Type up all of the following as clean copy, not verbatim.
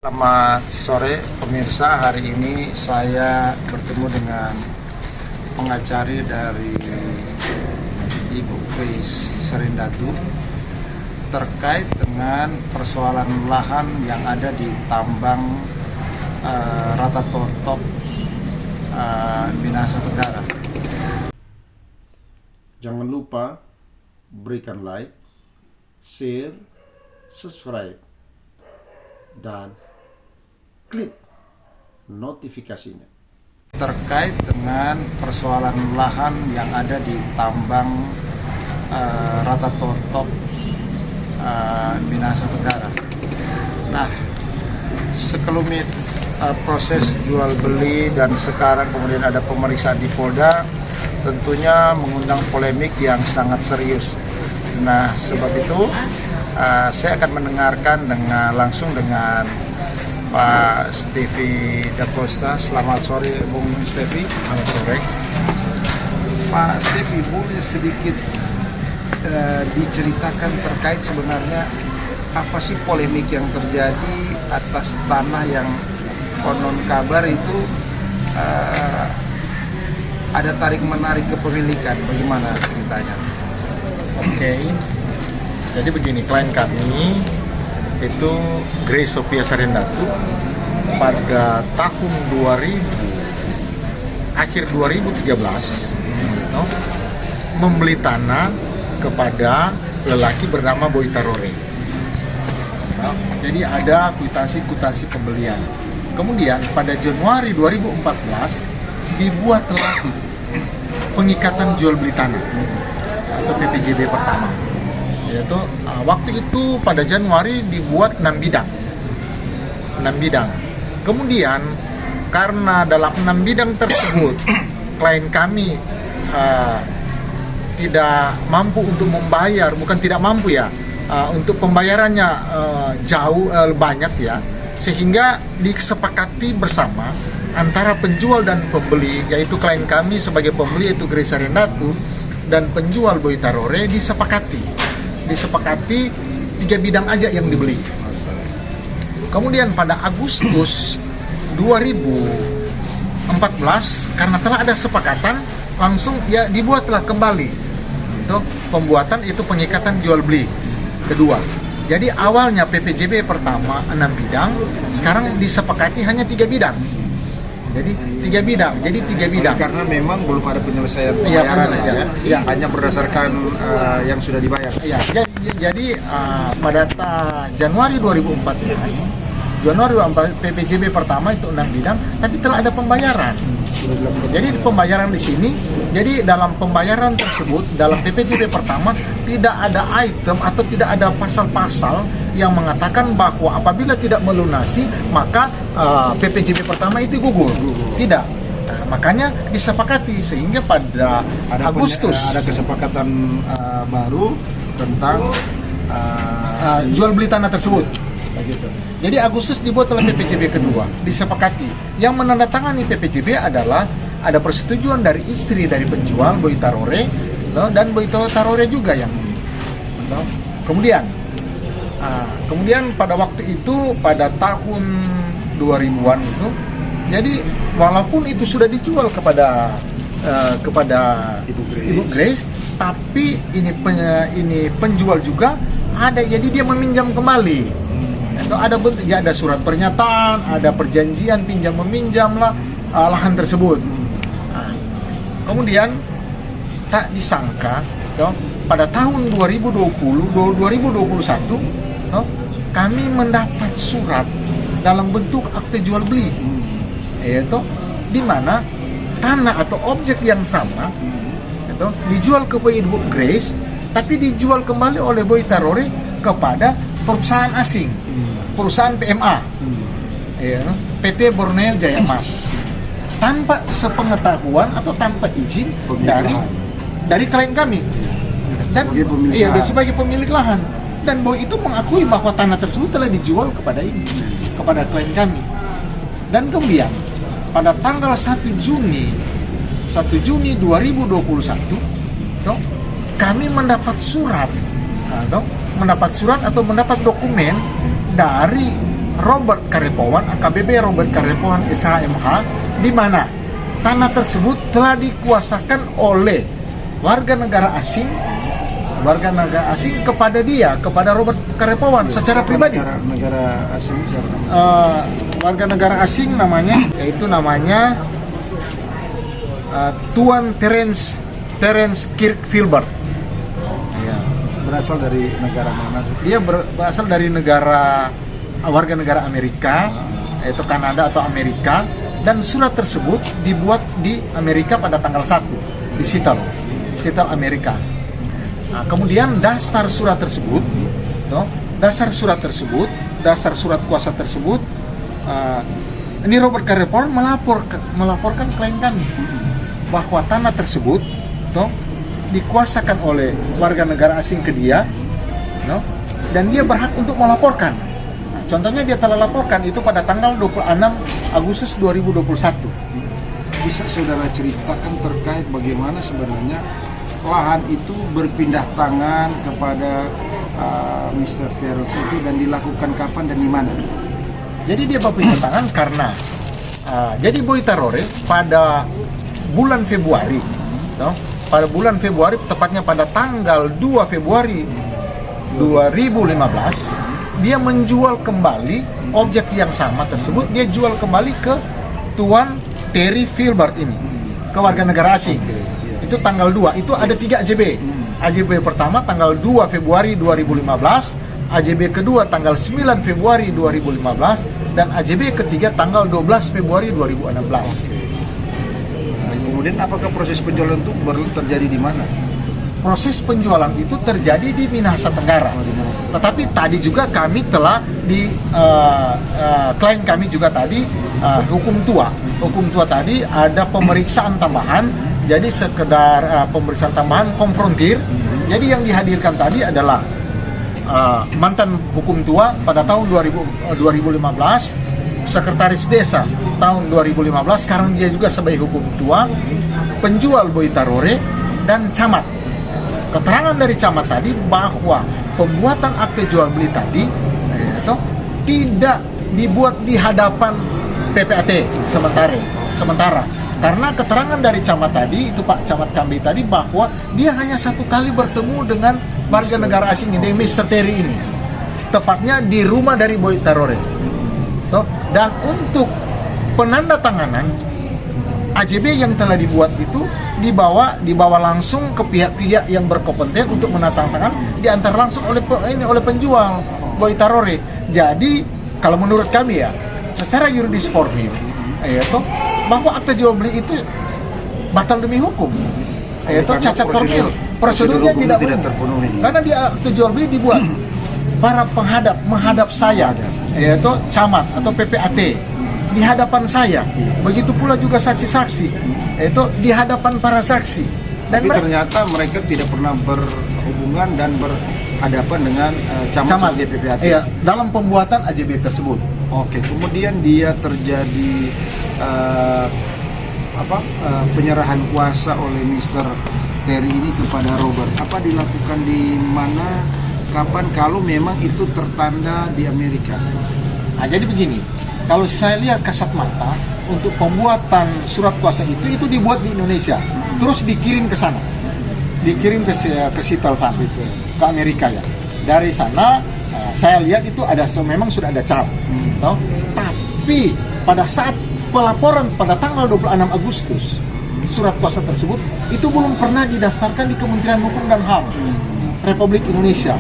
Selamat sore pemirsa, hari ini saya bertemu dengan pengacari dari Ibu Grace Sarendatu terkait dengan persoalan lahan yang ada di tambang Rata Totok Minahasa Tenggara. Jangan lupa berikan like, share, subscribe, dan klik notifikasinya terkait dengan persoalan lahan yang ada di tambang Rata Totok Minahasa Tenggara. Nah, sekelumit proses jual beli dan sekarang kemudian ada pemeriksaan di Polda tentunya mengundang polemik yang sangat serius. Nah, sebab itu saya akan mendengarkan langsung dengan Pak Stevi Da Costa. Selamat sore Bung Stevi. Selamat sore. Pak Stevi, boleh sedikit diceritakan terkait sebenarnya apa sih polemik yang terjadi atas tanah yang konon kabar itu ada tarik menarik kepemilikan, bagaimana ceritanya? Oke. Jadi begini, klien kami itu Grace Sophia Sarendatu pada tahun 2013 membeli tanah kepada lelaki bernama Boy Tarore. Jadi ada kwitansi pembelian. Kemudian pada Januari 2014 dibuatlah pengikatan jual beli tanah atau PPJB pertama. Yaitu waktu itu pada Januari dibuat 6 bidang. Kemudian karena dalam 6 bidang tersebut klien kami tidak mampu untuk membayar, bukan tidak mampu ya, untuk pembayarannya jauh banyak ya, sehingga disepakati bersama antara penjual dan pembeli, yaitu klien kami sebagai pembeli yaitu Grace Sarendatu dan penjual Boy Tarore disepakati 3 bidang aja yang dibeli. Kemudian pada Agustus 2014 karena telah ada sepakatan langsung ya dibuatlah kembali itu pembuatan itu pengikatan jual beli kedua. Jadi awalnya PPJB pertama 6 bidang, sekarang disepakati hanya 3 bidang. Jadi 3 bidang. Karena memang belum ada penyelesaian pembayaran ya. Hanya berdasarkan yang sudah dibayar. Ya, jadi pada Januari 2014 PPJB pertama itu 6 bidang, tapi telah ada pembayaran. Jadi pembayaran di sini, jadi dalam pembayaran tersebut dalam PPJB pertama tidak ada item atau tidak ada pasal-pasal yang mengatakan bahwa apabila tidak melunasi maka PPJB pertama itu gugur. Tidak. Nah, makanya disepakati sehingga pada Agustus ada kesepakatan baru tentang jual beli tanah tersebut. Begitu. Jadi Agustus dibuat oleh PPJB kedua, disepakati. Yang menandatangani PPJB adalah ada persetujuan dari istri dari penjual Boy Tarore dan Boy Tarore juga yang kemudian pada waktu itu pada tahun 2000-an itu, jadi walaupun itu sudah dijual kepada Ibu Grace, tapi ini penjual juga ada, jadi dia meminjam kembali. Itu ada surat pernyataan, ada perjanjian pinjam meminjam lah lahan tersebut. Nah, kemudian tak disangka pada tahun 2021 kami mendapat surat dalam bentuk akte jual beli, yaitu di mana tanah atau objek yang sama itu dijual ke Ibu Grace, tapi dijual kembali oleh Boy Tarore kepada perusahaan asing, perusahaan PMA, PT Borneo Jaya Mas, tanpa sepengetahuan atau tanpa izin dari klien kami dan sebagai pemilik lahan. Dan Boy itu mengakui bahwa tanah tersebut telah dijual kepada klien kami. Dan kemudian pada tanggal 1 Juni 2021 kami mendapat surat atau mendapat dokumen dari Robert Karepowan, AKBP Robert Karepowan SHMH, di mana tanah tersebut telah dikuasakan oleh warga negara asing kepada Robert Karepowan secara pribadi. Negara asing siapa? Warga negara asing namanya Tuan Terence Kirk Filbert. Berasal dari negara mana? Dia berasal dari warga negara Amerika, yaitu Kanada atau Amerika, dan surat tersebut dibuat di Amerika pada tanggal 1 di Seattle, Amerika. Nah, kemudian dasar surat surat kuasa tersebut, ini Robert Karepowan melaporkan klien kami bahwa tanah tersebut dikuasakan oleh warga negara asing ke dia, dan dia berhak untuk melaporkan. Nah, contohnya dia telah laporkan itu pada tanggal 26 Agustus 2021. Bisa saudara ceritakan terkait bagaimana sebenarnya lahan itu berpindah tangan kepada Mr. Terence itu, dan dilakukan kapan dan di mana? Jadi dia berpindah tangan karena jadi Boy Tarore pada bulan Februari, tepatnya pada tanggal 2 Februari 2015, dia menjual kembali objek yang sama tersebut. Dia jual kembali ke Tuan Terry Filbert ini, ke warga negara asing. Itu tanggal 2, itu ada 3 AJB. AJB pertama tanggal 2 Februari 2015, AJB kedua tanggal 9 Februari 2015, dan AJB ketiga tanggal 12 Februari 2016. Kemudian apakah proses penjualan itu baru terjadi di mana? Proses penjualan itu terjadi di Minahasa Tenggara. Tetapi tadi juga kami telah klien kami juga tadi hukum tua tadi ada pemeriksaan tambahan. Jadi sekedar pemeriksaan tambahan konfrontir. Jadi yang dihadirkan tadi adalah mantan hukum tua pada tahun 2015, sekretaris desa tahun 2015, sekarang dia juga sebagai hukum tua, penjual Boy Tarore, dan camat. Keterangan dari camat tadi bahwa pembuatan akte jual beli tadi tidak dibuat di hadapan PPAT sementara. Karena keterangan dari camat tadi, itu Pak Camat kami tadi, bahwa dia hanya satu kali bertemu dengan warga negara asing ini, Mr. Terry ini, tepatnya di rumah dari Boy Tarore. Dan untuk penandatanganan AJB yang telah dibuat itu dibawa langsung ke pihak-pihak yang berkompeten untuk menandatangan, diantar langsung oleh penjual Boy Tarore. Jadi kalau menurut kami ya, secara yuridis formil, bahwa akte jual beli itu batal demi hukum, yaitu cacat formil, prosedurnya tidak terpenuhi. Karena di akte jual beli dibuat para penghadap menghadap saya, yaitu camat atau PPAT di hadapan saya, begitu pula juga saksi-saksi, yaitu di hadapan para saksi. Dan ternyata mereka tidak pernah berhubungan dan berhadapan dengan camat sebagai PPAT. Iya, dalam pembuatan AJB tersebut. Oke, kemudian dia terjadi penyerahan kuasa oleh Mr. Terry ini kepada Robert. Apa dilakukan di mana, kapan, kalau memang itu tertanda di Amerika? Nah, jadi begini, kalau saya lihat kasat mata, untuk pembuatan surat kuasa itu dibuat di Indonesia, terus dikirim ke sana, dikirim ke Seattle sana, ke Amerika ya. Dari sana saya lihat itu memang sudah ada cap, tapi pada saat pelaporan pada tanggal 26 Agustus, surat kuasa tersebut itu belum pernah didaftarkan di Kementerian Hukum dan HAM Republik Indonesia.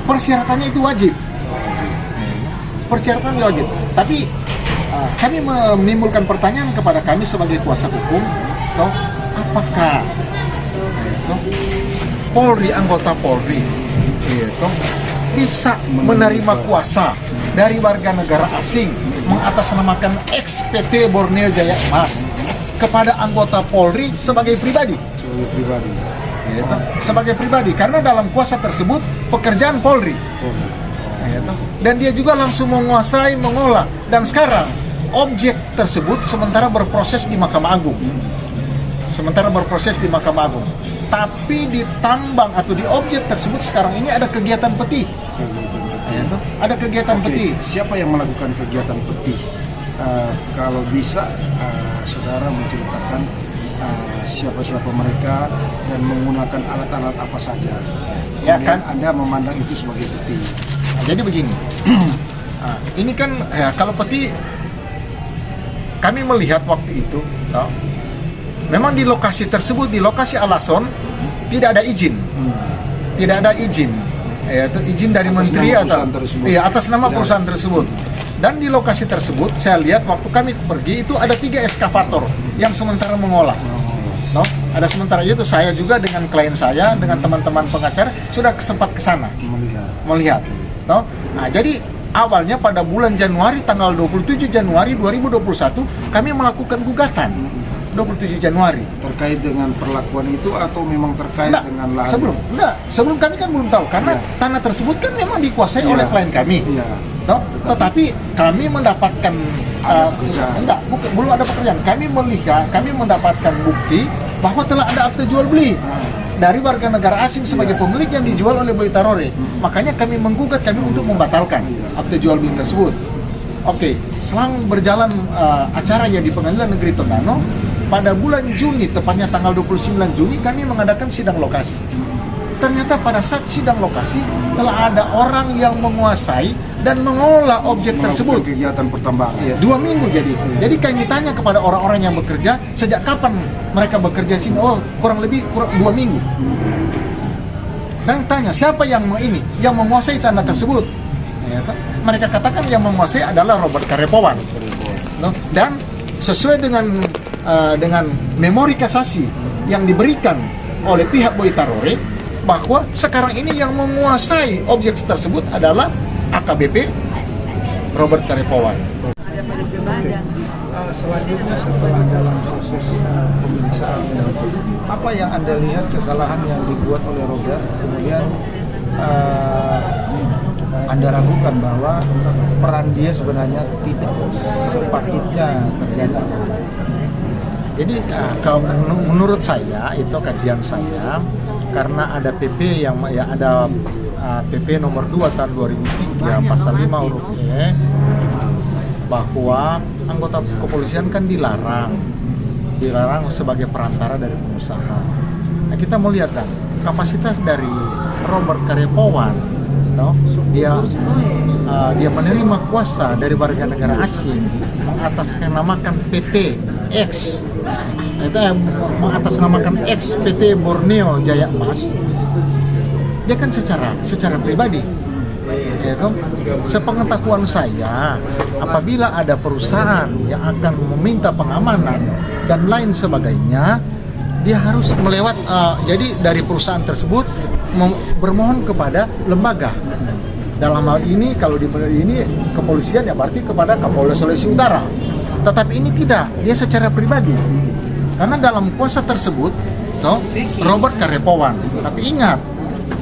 Persyaratannya itu wajib. Tapi kami menimbulkan pertanyaan kepada kami sebagai kuasa hukum, apakah Polri, anggota Polri bisa menerima kuasa dari warga negara asing mengatasnamakan XPT Borneo Jaya Emas kepada anggota Polri sebagai pribadi. Sebagai pribadi, karena dalam kuasa tersebut pekerjaan Polri. Dan dia juga langsung menguasai, mengolah. Dan sekarang objek tersebut sementara berproses di Mahkamah Agung. Tapi di tambang atau di objek tersebut sekarang ini ada kegiatan peti. Ya, toh? Ada kegiatan Oke, peti. siapa yang melakukan kegiatan peti? Kalau bisa, saudara menceritakan siapa-siapa mereka dan menggunakan alat-alat apa saja. Ya, Kemudian kan? Anda memandang itu sebagai peti. Nah, jadi begini, ini kan ya, kalau peti kami melihat waktu itu, toh, memang di lokasi tersebut, di lokasi Alason tidak ada izin, yaitu izin dari Atas menteri nama atau perusahaan tersebut. iya atas nama Tidak perusahaan ada. tersebut. Dan di lokasi tersebut saya lihat waktu kami pergi itu ada 3 eskavator yang sementara mengolah. No? Ada sementara itu saya juga dengan klien saya dengan teman-teman pengacara sudah sempat ke sana melihat. No? Nah, jadi awalnya pada bulan Januari tanggal 27 Januari 2021 kami melakukan gugatan. 27 Januari. Terkait dengan perlakuan itu atau memang terkait dengan lahan? Sebelum kami kan belum tahu karena Iya. tanah tersebut kan memang dikuasai Iya. oleh klien kami. Iya. Toh? Tetapi kami mendapatkan Ada pekerjaan. belum ada pekerjaan. Kami mendapatkan bukti bahwa telah ada akte jual beli dari warga negara asing sebagai pemilik yang dijual oleh Boy Tarore. Makanya kami menggugat kami untuk membatalkan akte jual beli tersebut. Oke, selang berjalan acaranya di Pengadilan Negeri Tondano, pada bulan Juni, tepatnya tanggal 29 Juni, kami mengadakan sidang lokasi. Ternyata pada saat sidang lokasi, telah ada orang yang menguasai dan mengolah objek Melakukan tersebut. kegiatan pertambangan. Iya, 2 minggu jadi. Jadi kami tanya kepada orang-orang yang bekerja, sejak kapan mereka bekerja sini? Oh, kurang 2 minggu. Dan tanya, siapa yang menguasai tanah tersebut? Ya, mereka katakan yang menguasai adalah Robert Karepowan. No? Dan sesuai dengan memori kasasi yang diberikan oleh pihak Boy Tarore, bahwa sekarang ini yang menguasai objek tersebut adalah AKBP Robert Karepowan. Selanjutnya setelah dalam proses pemeriksaan, apa yang Anda lihat kesalahan yang dibuat oleh Robert, kemudian Anda ragukan bahwa peran dia sebenarnya tidak sepatutnya terjadi. Jadi kalau menurut saya, itu kajian saya, karena ada PP yang ada PP nomor 2 tahun 2003 pasal 5 huruf E, bahwa anggota kepolisian kan dilarang sebagai perantara dari pengusaha. Nah, kita melihat kan kapasitas dari Robert Karepowan, dia menerima kuasa dari warga negara asing mengatasnamakan PT X, itu mengatasnamakan X PT Borneo Jaya Emas. Dia kan secara pribadi, yaitu sepengetahuan saya, apabila ada perusahaan yang akan meminta pengamanan dan lain sebagainya, dia harus melewat jadi dari perusahaan tersebut bermohon kepada lembaga. Dalam hal ini kalau di ini kepolisian ya berarti kepada Kapolres Sulawesi Utara. Tetapi ini tidak, dia secara pribadi. Karena dalam kuasa tersebut, Robert Karepowan. Tapi ingat,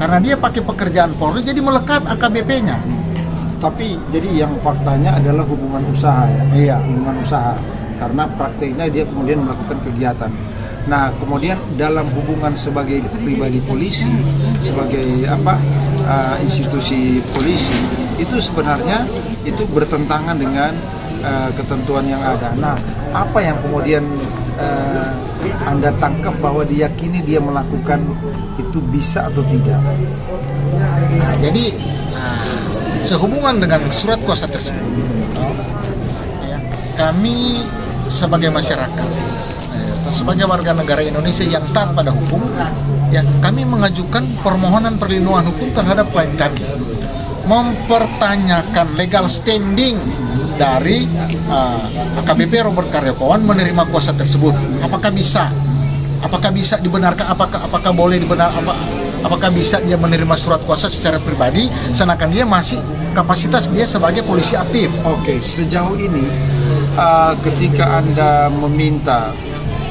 karena dia pakai pekerjaan Polri, jadi melekat AKBP-nya. Tapi jadi yang faktanya adalah hubungan usaha ya. Iya. Hubungan usaha. Karena prakteknya dia kemudian melakukan kegiatan. Nah, kemudian dalam hubungan sebagai pribadi polisi, sebagai institusi polisi, itu sebenarnya itu bertentangan dengan ketentuan yang ada. Nah, apa yang kemudian Anda tangkap bahwa diyakini dia melakukan itu bisa atau tidak? Nah, jadi sehubungan dengan surat kuasa tersebut, kami sebagai masyarakat, sebagai warga negara Indonesia yang taat pada hukum, ya kami mengajukan permohonan perlindungan hukum terhadap klien kami, mempertanyakan legal standing dari AKBP Robert Karepowan menerima kuasa tersebut. Apakah bisa dibenarkan? Apakah boleh dibenarkan? Apakah bisa dia menerima surat kuasa secara pribadi, sedangkan dia masih kapasitas dia sebagai polisi aktif? Oke, sejauh ini ketika Anda meminta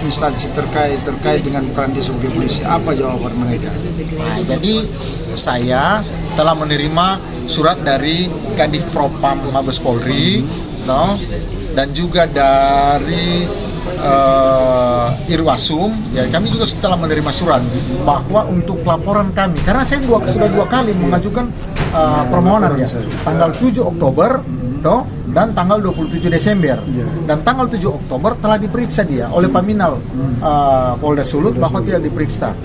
instansi terkait dengan peran dia sebagai polisi, apa jawaban mereka? Nah, jadi saya telah menerima surat dari Kadif Propam Mabes Polri, dan juga dari Irwasum, ya kami juga setelah menerima surat bahwa untuk laporan kami, karena saya sudah dua kali mengajukan permohonan ya, tanggal 7 Oktober toh, dan tanggal 27 Desember. Dan tanggal 7 Oktober telah diperiksa dia oleh Paminal Polda Sulut bahwa tidak diperiksa.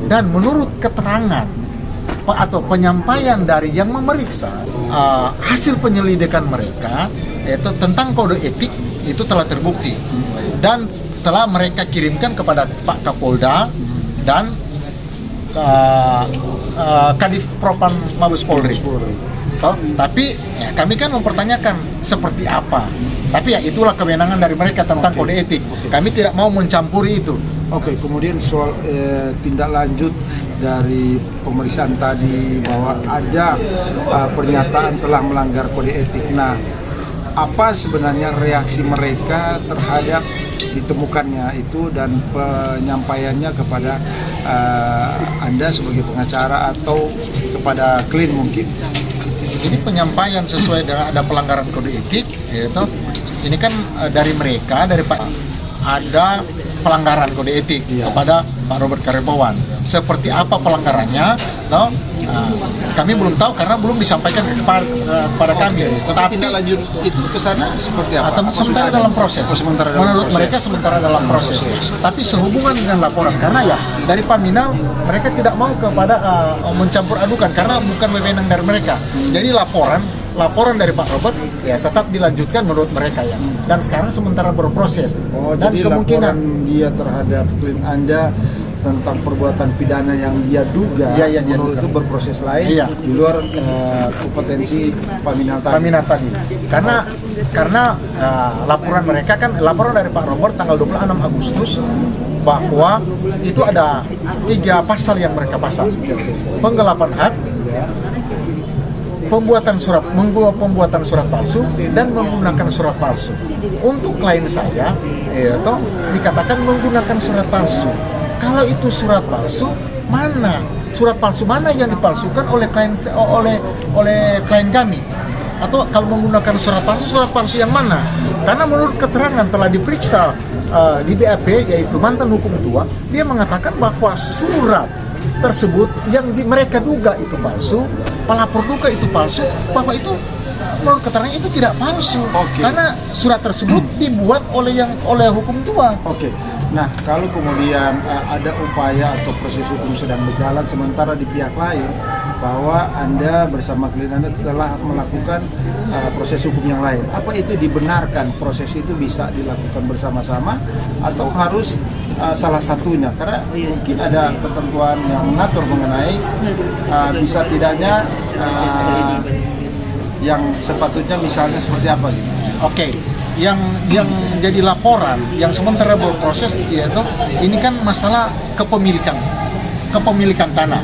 Dan menurut keterangan atau penyampaian dari yang memeriksa, hasil penyelidikan mereka yaitu tentang kode etik itu telah terbukti dan telah mereka kirimkan kepada Pak Kapolda dan Kadif Propam Mabes Polri. Tapi ya, kami kan mempertanyakan seperti apa. Tapi ya itulah kewenangan dari mereka tentang kode etik. Kami tidak mau mencampuri itu. Oke, kemudian soal tindak lanjut dari pemeriksaan tadi bahwa ada pernyataan telah melanggar kode etik. Nah, apa sebenarnya reaksi mereka terhadap ditemukannya itu dan penyampaiannya kepada Anda sebagai pengacara atau kepada klien mungkin? Ini penyampaian sesuai dengan ada pelanggaran kode etik, yaitu ini kan dari mereka, dari Pak, ada pelanggaran kode etik kepada Pak Robert Karepowan. Seperti apa pelanggarannya, toh? Kami belum tahu karena belum disampaikan kepada kami. Tapi tindak lanjut itu ke sana seperti apa? Sementara dalam proses. Menurut mereka sementara dalam proses. Tapi sehubungan dengan laporan, karena ya dari Paminal mereka tidak mau kepada mencampur adukan karena bukan wewenang dari mereka. Jadi laporan dari Pak Robert ya tetap dilanjutkan menurut mereka ya. Dan sekarang sementara berproses. Dan jadi kemungkinan dia terhadap klien Anda tentang perbuatan pidana yang dia duga menurut itu berproses lain di luar kompetensi Paminal tadi. Karena laporan mereka kan laporan dari Pak Robert tanggal 26 Agustus bahwa itu ada 3 pasal yang mereka pasang. Penggelapan hak, pembuatan surat palsu dan menggunakan surat palsu. Untuk klien saya itu dikatakan menggunakan surat palsu. Kalau itu surat palsu, mana surat palsu mana yang dipalsukan oleh klien kami? Atau kalau menggunakan surat palsu yang mana? Karena menurut keterangan telah diperiksa di BAP, yaitu mantan hukum tua, dia mengatakan bahwa surat tersebut yang mereka duga itu palsu, pelapor duga itu palsu, bahwa itu menurut keterangan itu tidak palsu. Karena surat tersebut dibuat oleh hukum tua. Nah, kalau kemudian ada upaya atau proses hukum sedang berjalan sementara di pihak lain bahwa Anda bersama klien Anda telah melakukan proses hukum yang lain, apa itu dibenarkan proses itu bisa dilakukan bersama-sama atau harus salah satunya? Karena mungkin ada ketentuan yang mengatur mengenai bisa tidaknya yang sepatutnya misalnya seperti apa gitu. Yang jadi laporan yang sementara berproses yaitu ini kan masalah kepemilikan tanah.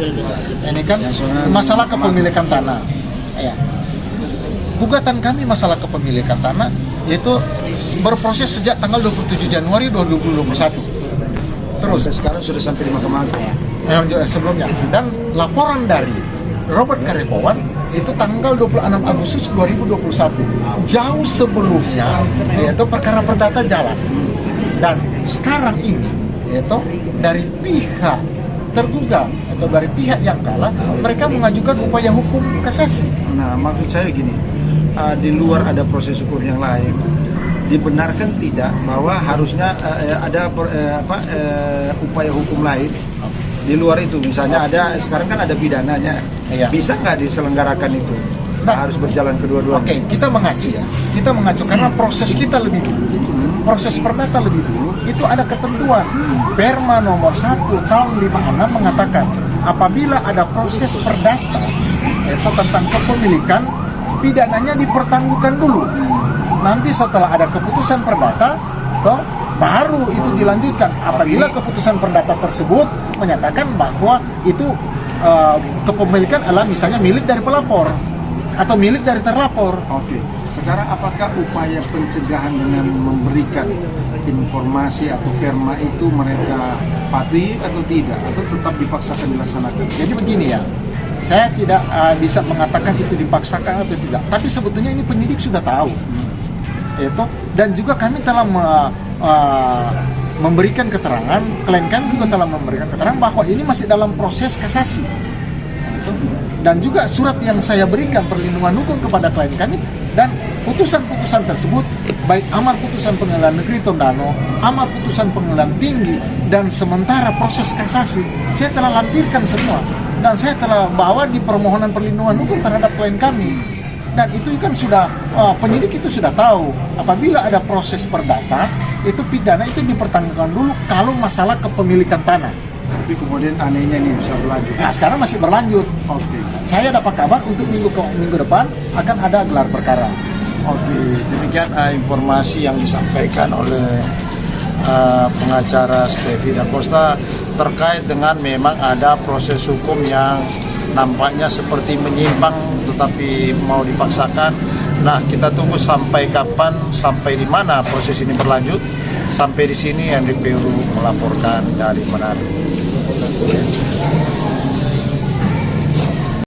Ini kan masalah kepemilikan tanah. Ya. Gugatan kami masalah kepemilikan tanah yaitu berproses sejak tanggal 27 Januari 2021. Terus Sekarang sudah sampai di Mahkamah Agung. Sebelumnya, dan laporan dari Robert Karepowan itu tanggal 26 Agustus 2021, jauh sebelumnya yaitu perkara perdata jalan. Dan sekarang ini yaitu dari pihak terduga atau dari pihak yang kalah, mereka mengajukan upaya hukum kasasi. Nah, maksud saya gini, di luar ada proses hukum yang lain, dibenarkan tidak bahwa harusnya ada upaya hukum lain di luar itu? Misalnya ada sekarang kan ada pidananya, bisa nggak diselenggarakan itu? Harus berjalan kedua-duanya. Kita mengacu karena proses kita lebih dulu, proses perdata lebih dulu, itu ada ketentuan. Perma nomor 1 tahun 56 mengatakan apabila ada proses perdata itu tentang kepemilikan, pidananya dipertangguhkan dulu. Nanti setelah ada keputusan perdata, baru itu dilanjutkan. Apabila keputusan perdata tersebut menyatakan bahwa itu kepemilikan adalah misalnya milik dari pelapor atau milik dari terlapor. Sekarang apakah upaya pencegahan dengan memberikan informasi atau perma itu mereka patuhi atau tidak, atau tetap dipaksakan dilaksanakan? Jadi begini ya, saya tidak bisa mengatakan itu dipaksakan atau tidak. Tapi sebetulnya ini penyidik sudah tahu. Dan juga kami telah memberikan keterangan, klien kami juga telah memberikan keterangan bahwa ini masih dalam proses kasasi. Dan juga surat yang saya berikan perlindungan hukum kepada klien kami dan putusan-putusan tersebut, baik amar putusan pengadilan negeri Tondano, amar putusan pengadilan tinggi, dan sementara proses kasasi, saya telah lampirkan semua. Dan saya telah bawa di permohonan perlindungan hukum terhadap klien kami. Dan itu kan sudah, penyidik itu sudah tahu, apabila ada proses perdata, itu pidana itu dipertanggungkan dulu kalau masalah kepemilikan tanah. Tapi kemudian anehnya ini bisa berlanjut. Nah, sekarang masih berlanjut. Oke. Saya dapat kabar untuk minggu depan akan ada gelar perkara. Oke, demikian informasi yang disampaikan oleh pengacara Stefi Da Costa terkait dengan memang ada proses hukum yang nampaknya seperti menyimpang tetapi mau dipaksakan. Nah, kita tunggu sampai kapan, sampai di mana proses ini berlanjut. Sampai di sini NDPU melaporkan dari Manado.